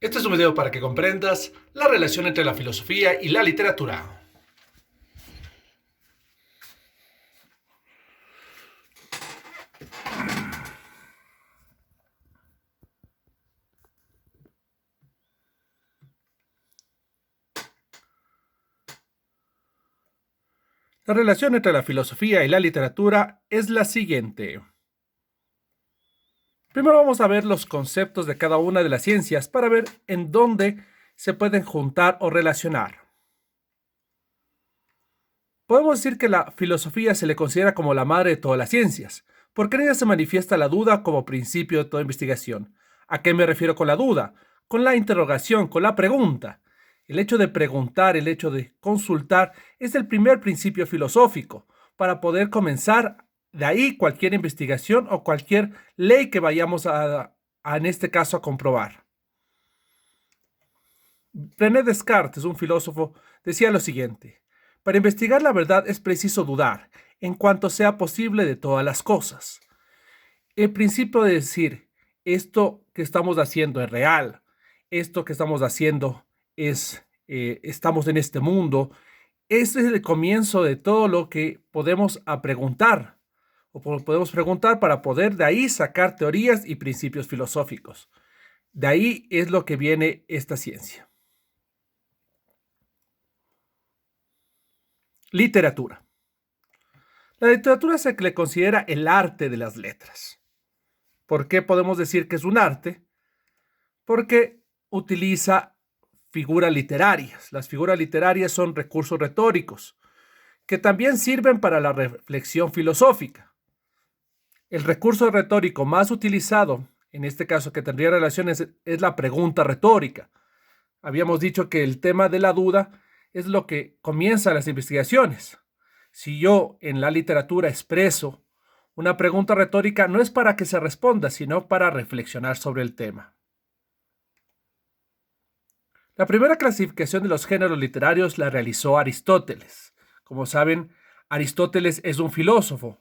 Este es un video para que comprendas la relación entre la filosofía y la literatura. La relación entre la filosofía y la literatura es la siguiente. Primero vamos a ver los conceptos de cada una de las ciencias para ver en dónde se pueden juntar o relacionar. Podemos decir que la filosofía se le considera como la madre de todas las ciencias, porque en ella se manifiesta la duda como principio de toda investigación. ¿A qué me refiero con la duda? Con la interrogación, con la pregunta. El hecho de preguntar, el hecho de consultar, es el primer principio filosófico para poder comenzar de ahí cualquier investigación o cualquier ley que vayamos en este caso, a comprobar. René Descartes, un filósofo, decía lo siguiente: para investigar la verdad es preciso dudar, en cuanto sea posible, de todas las cosas. El principio de decir, esto que estamos haciendo es real, esto que estamos haciendo estamos en este mundo, ese es el comienzo de todo lo que podemos preguntar, o podemos preguntar para poder de ahí sacar teorías y principios filosóficos. De ahí es lo que viene esta ciencia. Literatura. La literatura se le considera el arte de las letras. ¿Por qué podemos decir que es un arte? Porque utiliza figuras literarias. Las figuras literarias son recursos retóricos que también sirven para la reflexión filosófica. El recurso retórico más utilizado, en este caso que tendría relaciones, es la pregunta retórica. Habíamos dicho que el tema de la duda es lo que comienza las investigaciones. Si yo en la literatura expreso una pregunta retórica, no es para que se responda, sino para reflexionar sobre el tema. La primera clasificación de los géneros literarios la realizó Aristóteles. Como saben, Aristóteles es un filósofo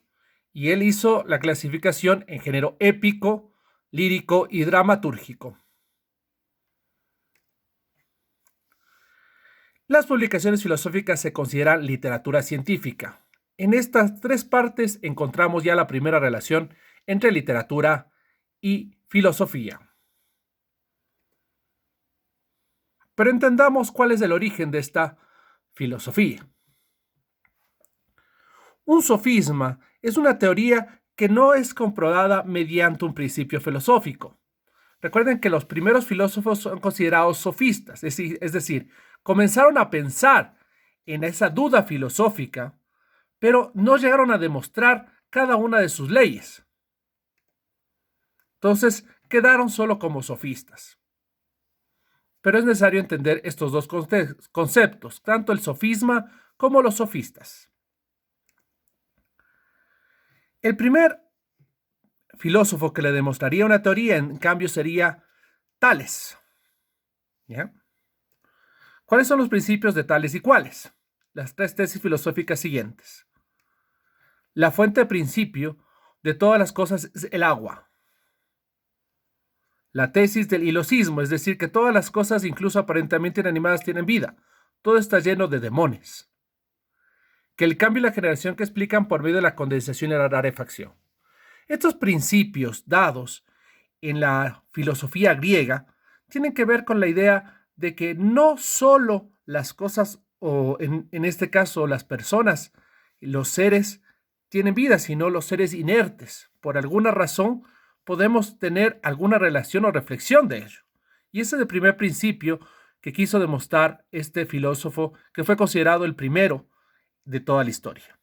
y él hizo la clasificación en género épico, lírico y dramatúrgico. Las publicaciones filosóficas se consideran literatura científica. En estas tres partes encontramos ya la primera relación entre literatura y filosofía. Pero entendamos cuál es el origen de esta filosofía. Un sofisma es una teoría que no es comprobada mediante un principio filosófico. Recuerden que los primeros filósofos son considerados sofistas, es decir, comenzaron a pensar en esa duda filosófica, pero no llegaron a demostrar cada una de sus leyes. Entonces, quedaron solo como sofistas. Pero es necesario entender estos dos conceptos, tanto el sofisma como los sofistas. El primer filósofo que le demostraría una teoría, en cambio, sería Tales. ¿Ya? ¿Cuáles son los principios de Tales y cuáles? Las tres tesis filosóficas siguientes. La fuente principio de todas las cosas es el agua. La tesis del hilosismo, es decir, que todas las cosas, incluso aparentemente inanimadas, tienen vida. Todo está lleno de demones. Que el cambio y la generación que explican por medio de la condensación y la rarefacción. Estos principios dados en la filosofía griega tienen que ver con la idea de que no solo las cosas, o en este caso las personas, los seres, tienen vida, sino los seres inertes. Por alguna razón podemos tener alguna relación o reflexión de ello. Y ese es el primer principio que quiso demostrar este filósofo, que fue considerado el primero de toda la historia.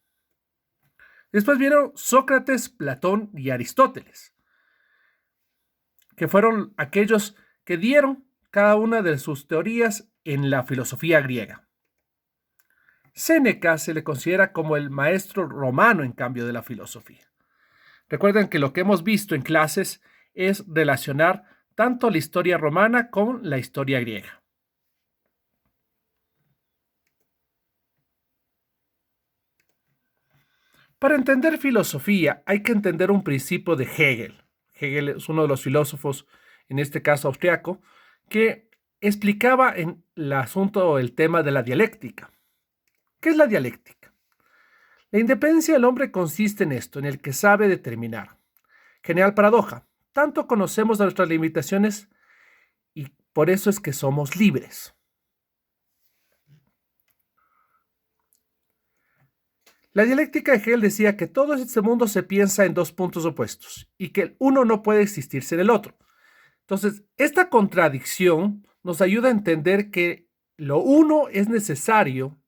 Después vieron Sócrates, Platón y Aristóteles, que fueron aquellos que dieron cada una de sus teorías en la filosofía griega. Séneca se le considera como el maestro romano, en cambio, de la filosofía. Recuerden que lo que hemos visto en clases es relacionar tanto la historia romana con la historia griega. Para entender filosofía hay que entender un principio de Hegel. Hegel es uno de los filósofos, en este caso austriaco, que explicaba en el asunto el tema de la dialéctica. ¿Qué es la dialéctica? La independencia del hombre consiste en esto, en el que sabe determinar. Genial paradoja. Tanto conocemos nuestras limitaciones y por eso es que somos libres. La dialéctica de Hegel decía que todo este mundo se piensa en dos puntos opuestos y que el uno no puede existir sin el otro. Entonces, esta contradicción nos ayuda a entender que lo uno es necesario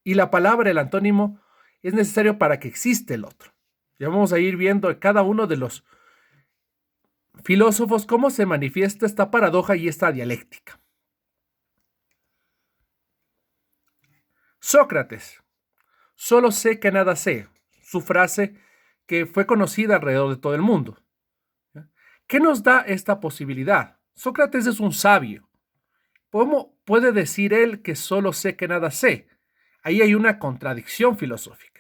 y la palabra, el antónimo, es necesario para que exista el otro. Ya vamos a ir viendo en cada uno de los filósofos cómo se manifiesta esta paradoja y esta dialéctica. Sócrates, solo sé que nada sé, su frase que fue conocida alrededor de todo el mundo. ¿Qué nos da esta posibilidad? Sócrates es un sabio. ¿Cómo puede decir él que solo sé que nada sé? Ahí hay una contradicción filosófica.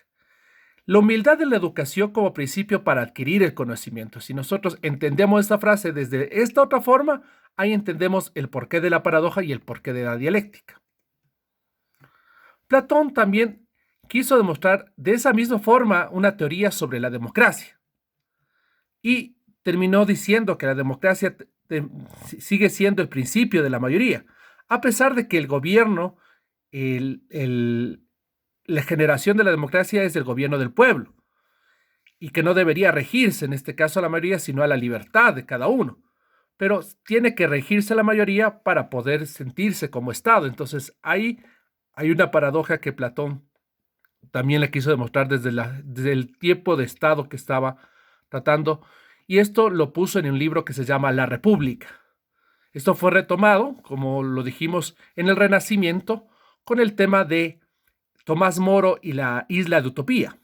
La humildad de la educación como principio para adquirir el conocimiento. Si nosotros entendemos esta frase desde esta otra forma, ahí entendemos el porqué de la paradoja y el porqué de la dialéctica. Platón también quiso demostrar de esa misma forma una teoría sobre la democracia. Y terminó diciendo que la democracia sigue siendo el principio de la mayoría, a pesar de que el gobierno, la generación de la democracia es el gobierno del pueblo y que no debería regirse en este caso a la mayoría, sino a la libertad de cada uno. Pero tiene que regirse la mayoría para poder sentirse como Estado. Entonces ahí hay una paradoja que Platón también le quiso demostrar desde el tiempo de Estado que estaba tratando, y esto lo puso en un libro que se llama La República. Esto fue retomado, como lo dijimos, en el Renacimiento, con el tema de Tomás Moro y la isla de Utopía.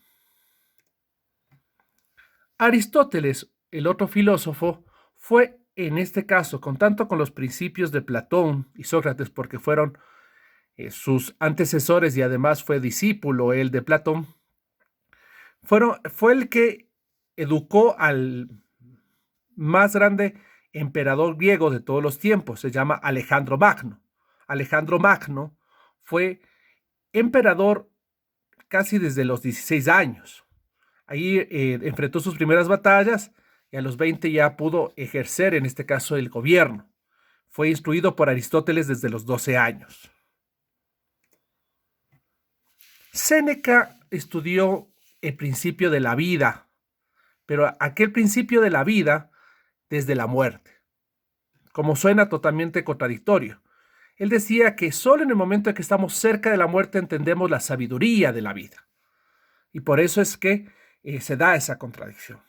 Aristóteles, el otro filósofo, fue en este caso, tanto con los principios de Platón y Sócrates, porque fueron sus antecesores y además fue discípulo él de Platón, fue el que educó al más grande emperador griego de todos los tiempos, se llama Alejandro Magno. Alejandro Magno fue emperador casi desde los 16 años. Ahí enfrentó sus primeras batallas y a los 20 ya pudo ejercer, en este caso, el gobierno. Fue instruido por Aristóteles desde los 12 años. Séneca estudió el principio de la vida, pero aquel principio de la vida desde la muerte, como suena totalmente contradictorio. Él decía que solo en el momento en que estamos cerca de la muerte entendemos la sabiduría de la vida. Y por eso es que se da esa contradicción.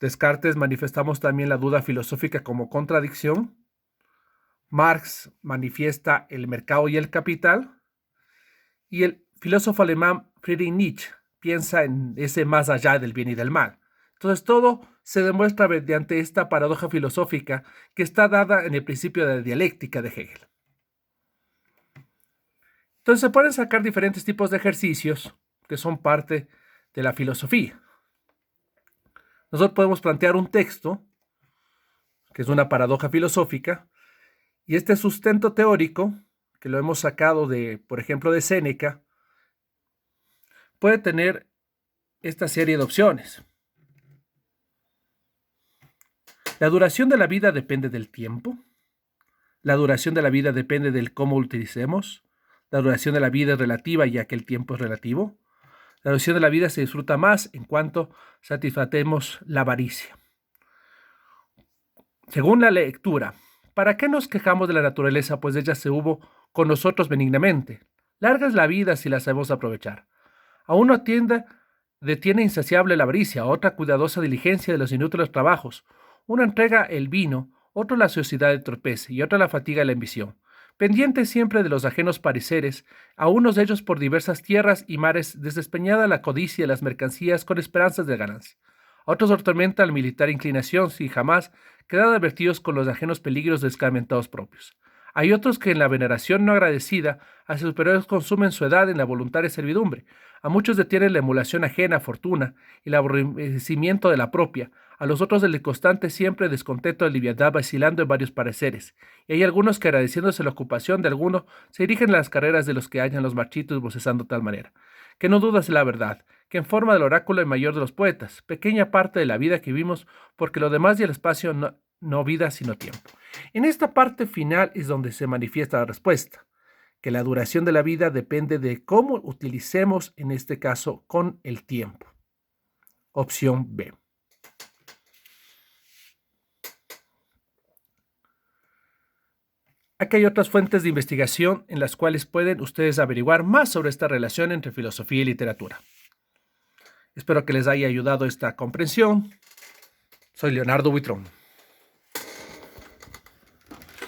Descartes manifestamos también la duda filosófica como contradicción. Marx manifiesta el mercado y el capital. Y el filósofo alemán Friedrich Nietzsche piensa en ese más allá del bien y del mal. Entonces todo se demuestra mediante esta paradoja filosófica que está dada en el principio de la dialéctica de Hegel. Entonces se pueden sacar diferentes tipos de ejercicios que son parte de la filosofía. Nosotros podemos plantear un texto, que es una paradoja filosófica, y este sustento teórico, que lo hemos sacado de, por ejemplo, de Séneca, puede tener esta serie de opciones. La duración de la vida depende del tiempo. La duración de la vida depende del cómo utilicemos. La duración de la vida es relativa, ya que el tiempo es relativo. La duración de la vida se disfruta más en cuanto satisfacemos la avaricia. Según la lectura, ¿para qué nos quejamos de la naturaleza? Pues ella se hubo con nosotros benignamente. Larga es la vida si la sabemos aprovechar. A uno detiene insaciable la avaricia, otra cuidadosa diligencia de los inútiles trabajos. Uno entrega el vino, otro la ociosidad del torpeza y otra la fatiga de la ambición. Pendiente siempre de los ajenos pareceres, a unos de ellos por diversas tierras y mares desespeñada la codicia de las mercancías con esperanzas de ganancia. A otros atormenta la militar inclinación si jamás quedan advertidos con los ajenos peligros de escarmentados propios. Hay otros que en la veneración no agradecida a sus superiores consumen su edad en la voluntaria servidumbre. A muchos detiene la emulación ajena, fortuna, y el aborrecimiento de la propia. A los otros el constante siempre descontento de liviandad vacilando en varios pareceres. Y hay algunos que agradeciéndose la ocupación de alguno, se dirigen a las carreras de los que hallan los marchitos vocesando de tal manera. Que no dudas la verdad, que en forma del oráculo el mayor de los poetas, pequeña parte de la vida que vimos, porque lo demás y el espacio no vida sino tiempo. En esta parte final es donde se manifiesta la respuesta, que la duración de la vida depende de cómo utilicemos, en este caso, con el tiempo. Opción B. Aquí hay otras fuentes de investigación en las cuales pueden ustedes averiguar más sobre esta relación entre filosofía y literatura. Espero que les haya ayudado esta comprensión. Soy Leonardo Buitrón.